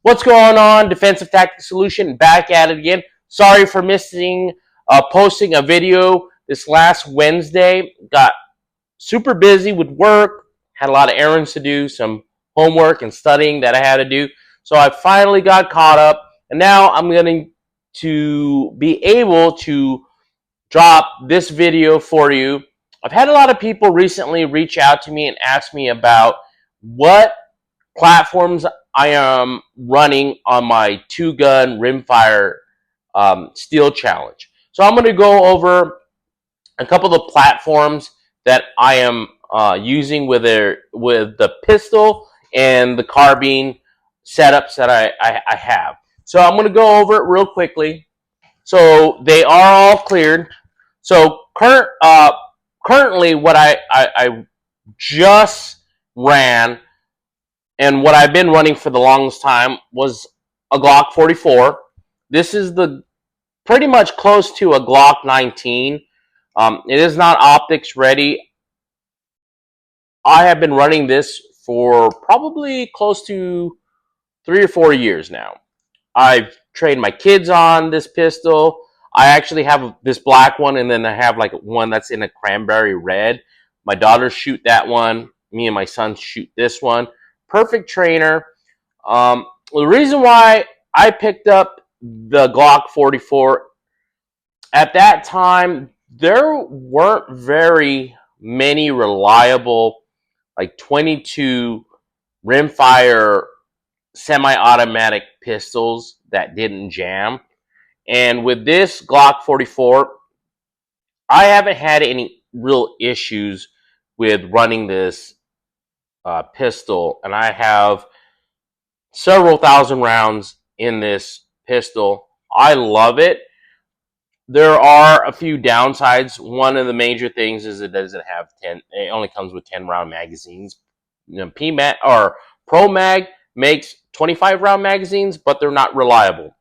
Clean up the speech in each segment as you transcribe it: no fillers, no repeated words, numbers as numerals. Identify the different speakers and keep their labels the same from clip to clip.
Speaker 1: What's going on? Defensive Tactics Solution back at it again. Sorry for missing posting a video this last Wednesday. Got super busy with work, had a lot of errands to do, some homework and studying that I had to do. So I finally got caught up, and now I'm going to be able to drop this video for you. I've had a lot of people recently reach out to me and ask me about what platforms I am running on my two-gun rimfire steel challenge. So I'm going to go over a couple of the platforms that I am using with the pistol and the carbine setups that I have. So I'm going to go over it real quickly. So they are all cleared. So currently, what I just ran and what I've been running for the longest time was a Glock 44. This is the pretty much close to a Glock 19. It is not optics ready. I have been running this for probably close to 3 or 4 years now. I've trained my kids on this pistol. I actually have this black one, and then I have like one that's in a cranberry red. My daughters shoot that one. Me and my son shoot this one. Perfect trainer. The reason why I picked up the Glock 44 at that time, there weren't very many reliable like 22 rimfire semi-automatic pistols that didn't jam. And with this Glock 44, I haven't had any real issues with running this pistol, and I have several thousand rounds in this pistol. I love it. There are a few downsides. One of the major things is it doesn't have 10. It only comes with 10-round magazines. PMAG or Pro Mag makes 25-round magazines, but they're not reliable.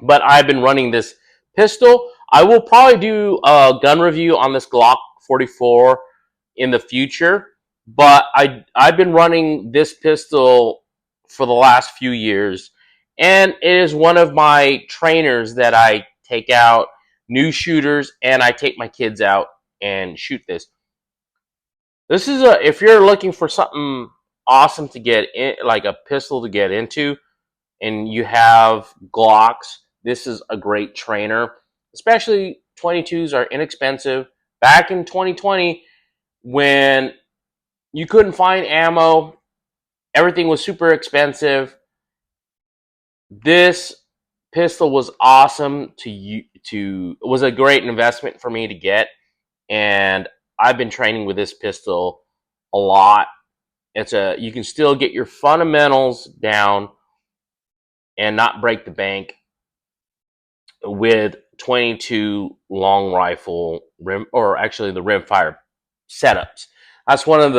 Speaker 1: But I've been running this pistol. I will probably do a gun review on this Glock 44 in the future, but I've been running this pistol for the last few years, and it is one of my trainers that I take out new shooters, and I take my kids out and shoot this. This is if you're looking for something awesome to get in, like a pistol to get into, and you have Glocks, this is a great trainer. Especially 22s are inexpensive. Back in 2020, when you couldn't find ammo, everything was super expensive. This pistol was awesome it was a great investment for me to get, and I've been training with this pistol a lot. You can still get your fundamentals down and not break the bank with 22 long rifle rim, or actually the rimfire setups. That's one of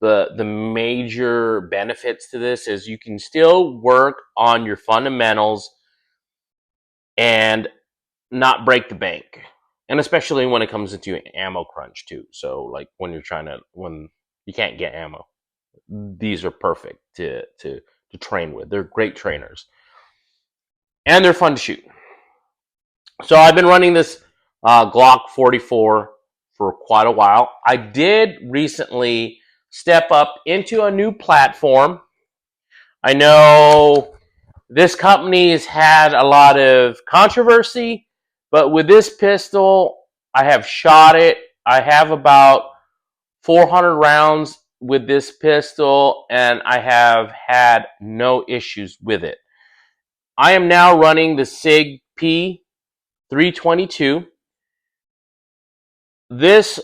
Speaker 1: the major benefits to this, is you can still work on your fundamentals and not break the bank. And especially when it comes into ammo crunch too. So like when you can't get ammo, these are perfect to train with. They're great trainers, and they're fun to shoot. So I've been running this Glock 44 for quite a while. I did recently step up into a new platform. I know this company has had a lot of controversy, but with this pistol, I have shot it. I have about 400 rounds with this pistol, and I have had no issues with it. I am now running the SIG P322. This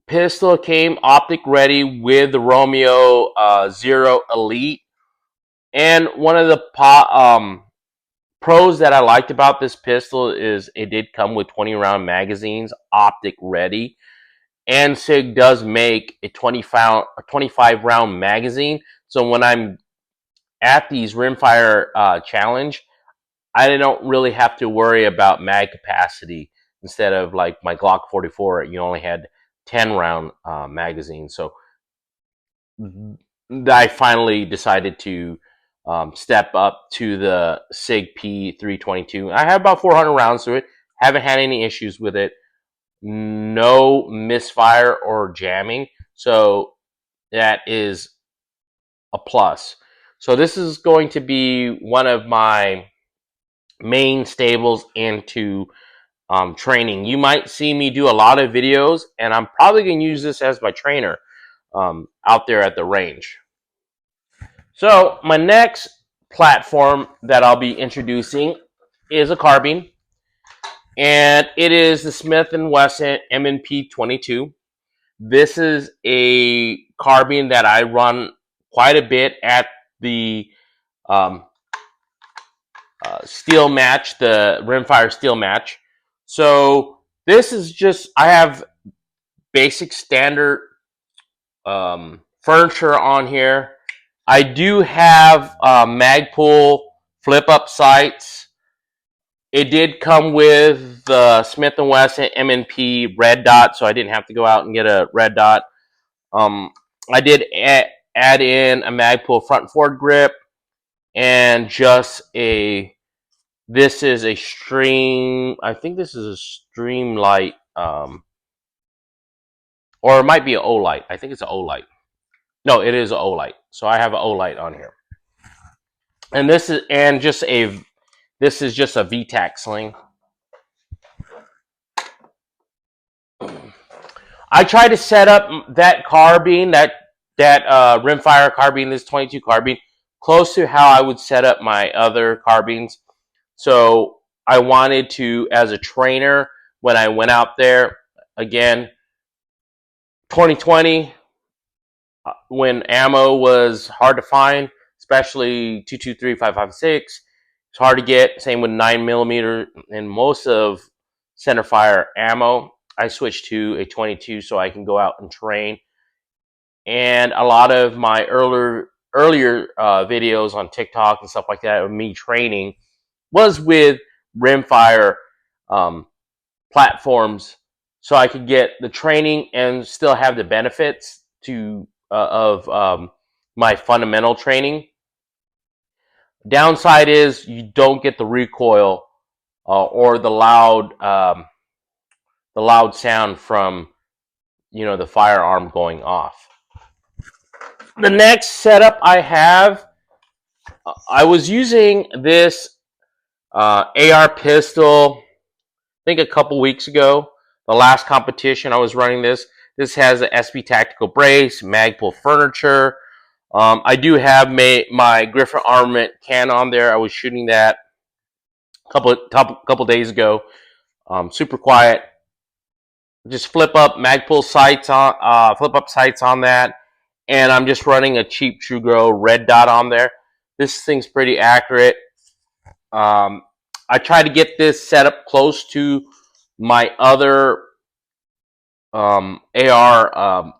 Speaker 1: pistol came optic ready with the Romeo Zero Elite. And one of the pros that I liked about this pistol is it did come with 20-round magazines, optic ready. And SIG does make a 25-round magazine. So when I'm at these rimfire challenge, I don't really have to worry about mag capacity. Instead of like my Glock 44, you only had 10-round magazines. So I finally decided to step up to the SIG P322. I have about 400 rounds to it. Haven't had any issues with it. No misfire or jamming. So that is a plus. So this is going to be one of my main stables into training. You might see me do a lot of videos, and I'm probably going to use this as my trainer out there at the range. So my next platform that I'll be introducing is a carbine, and it is the Smith & Wesson M&P 22. This is a carbine that I run quite a bit at the steel match, the rimfire steel match. So this is just, I have basic standard furniture on here. I do have Magpul flip-up sights. It did come with the Smith & Wesson M&P red dot, so I didn't have to go out and get a red dot. I did add in a Magpul front forward grip and just this is a stream, I think this is a stream light, or it might be an O-light. I think it's an O-light. No, it is an O-light. So I have an O-light on here. And this is just a VTAC sling. I tried to set up that carbine, that rimfire carbine, this 22 carbine, close to how I would set up my other carbines. So I wanted to, as a trainer, when I went out there, again, 2020, when ammo was hard to find, especially 223, 556, it's hard to get. Same with 9mm and most of centerfire ammo. I switched to a 22 so I can go out and train. And a lot of my earlier videos on Tic Toc and stuff like that of me training was with rimfire platforms, so I could get the training and still have the benefits of my fundamental training. Downside is you don't get the recoil or the loud sound from the firearm going off. The next setup I have, I was using this AR pistol, I think a couple weeks ago. The last competition I was running this. This has an SB tactical brace, Magpul furniture. I do have my Griffin Armament can on there. I was shooting that a couple days ago. Super quiet. Just flip up Magpul sights on that, and I'm just running a cheap True-Gro red dot on there. This thing's pretty accurate. I try to get this set up close to my other AR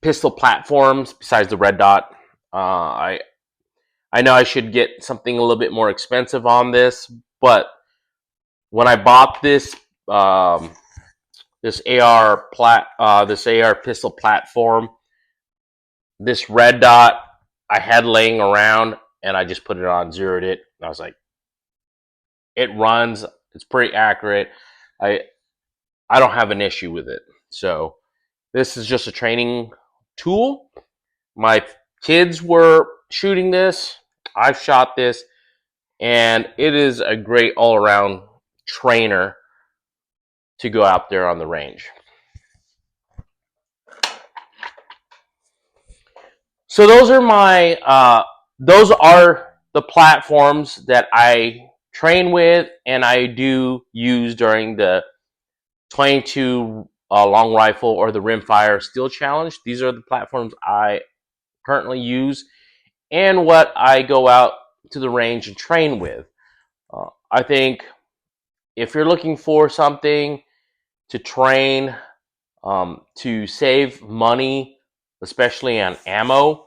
Speaker 1: pistol platforms besides the red dot. I know I should get something a little bit more expensive on this, but when I bought this this AR pistol platform, this red dot I had laying around, and I just put it on, zeroed it, and I was like, it runs, it's pretty accurate. I don't have an issue with it. So this is just a training tool. My kids were shooting this. I've shot this, and it is a great all-around trainer to go out there on the range. So those are the platforms that I train with and I do use during the 22 long rifle or the rimfire steel challenge. These are the platforms I currently use and what I go out to the range and train with. I think if you're looking for something to train, to save money, especially on ammo,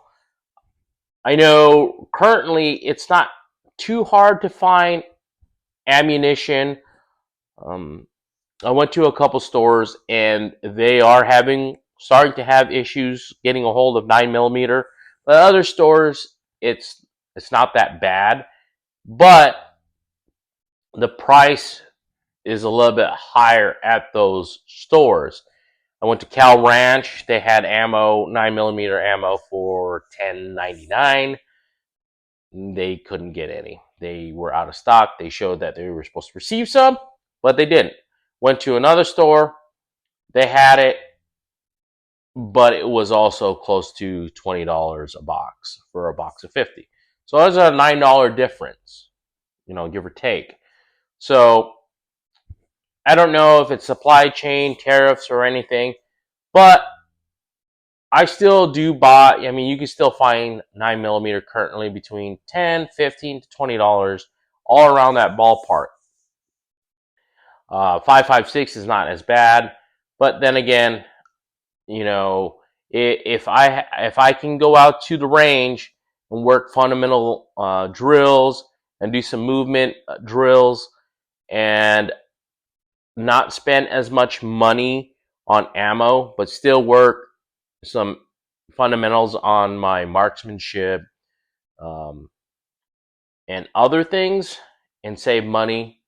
Speaker 1: I know currently it's not too hard to find ammunition. I went to a couple stores and they are starting to have issues getting a hold of 9mm. But other stores, it's It's not that bad, but the price is a little bit higher at those stores. I went to Cal Ranch. They had ammo, 9mm ammo for $10.99. They couldn't get any. They were out of stock. They showed that they were supposed to receive some, but they didn't. Went to another store. They had it, but it was also close to $20 a box for a box of 50. So there's a $9 difference, give or take. So I don't know if it's supply chain, tariffs, or anything, but I still do buy. I mean, you can still find 9mm currently between $10, $15 to $20, all around that ballpark. 5.56 is not as bad, but then again, if I can go out to the range and work fundamental drills and do some movement drills and not spend as much money on ammo, but still work some fundamentals on my marksmanship and other things and save money,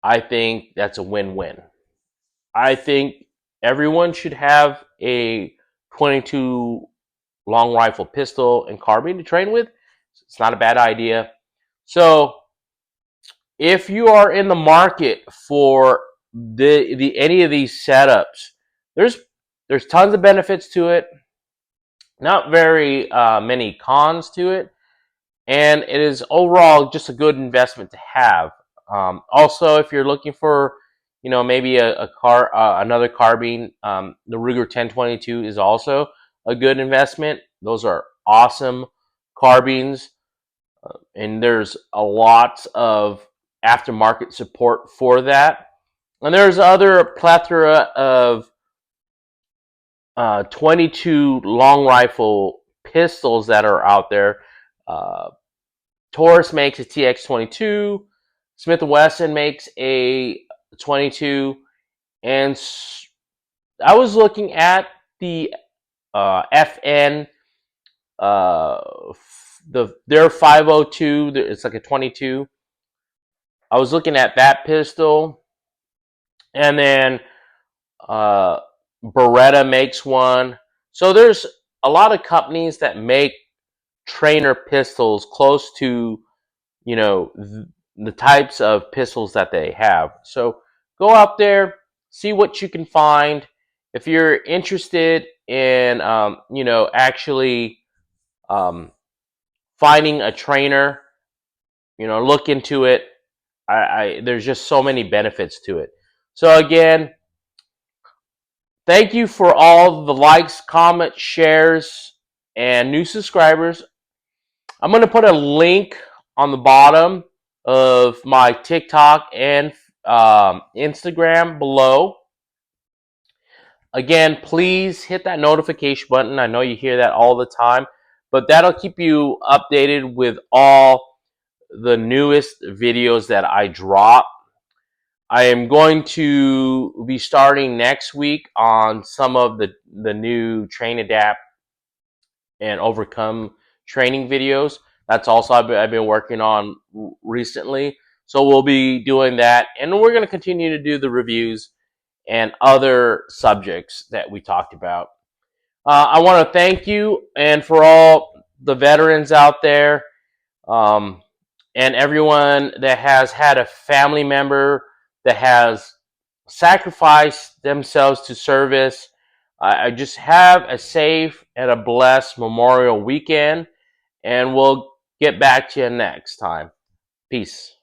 Speaker 1: I think that's a win-win. I think everyone should have a 22 long rifle pistol and carbine to train with. It's not a bad idea. So if you are in the market for the any of these setups, there's tons of benefits to it. Not very many cons to it, and it is overall just a good investment to have. Also, if you're looking for, maybe another carbine, the Ruger 1022 is also a good investment. Those are awesome carbines, and there's a lot of aftermarket support for that. And there's other plethora of 22 long rifle pistols that are out there. Taurus makes a TX22. Smith & Wesson makes a 22. And I was looking at the FN, their 502. It's like a 22. I was looking at that pistol. And then Beretta makes one. So there's a lot of companies that make trainer pistols close to, the types of pistols that they have. So go out there, see what you can find. If you're interested in, actually finding a trainer, look into it. There's just so many benefits to it. So again, thank you for all the likes, comments, shares, and new subscribers. I'm going to put a link on the bottom of my TikTok and Instagram below. Again, please hit that notification button. I know you hear that all the time, but that'll keep you updated with all the newest videos that I drop. I am going to be starting next week on some of the new Train, Adapt, and Overcome training videos. That's also I've been working on recently. So we'll be doing that, and we're going to continue to do the reviews and other subjects that we talked about. I want to thank you, and for all the veterans out there, and everyone that has had a family member that has sacrificed themselves to service. I just have a safe and a blessed Memorial Weekend, and we'll get back to you next time. Peace.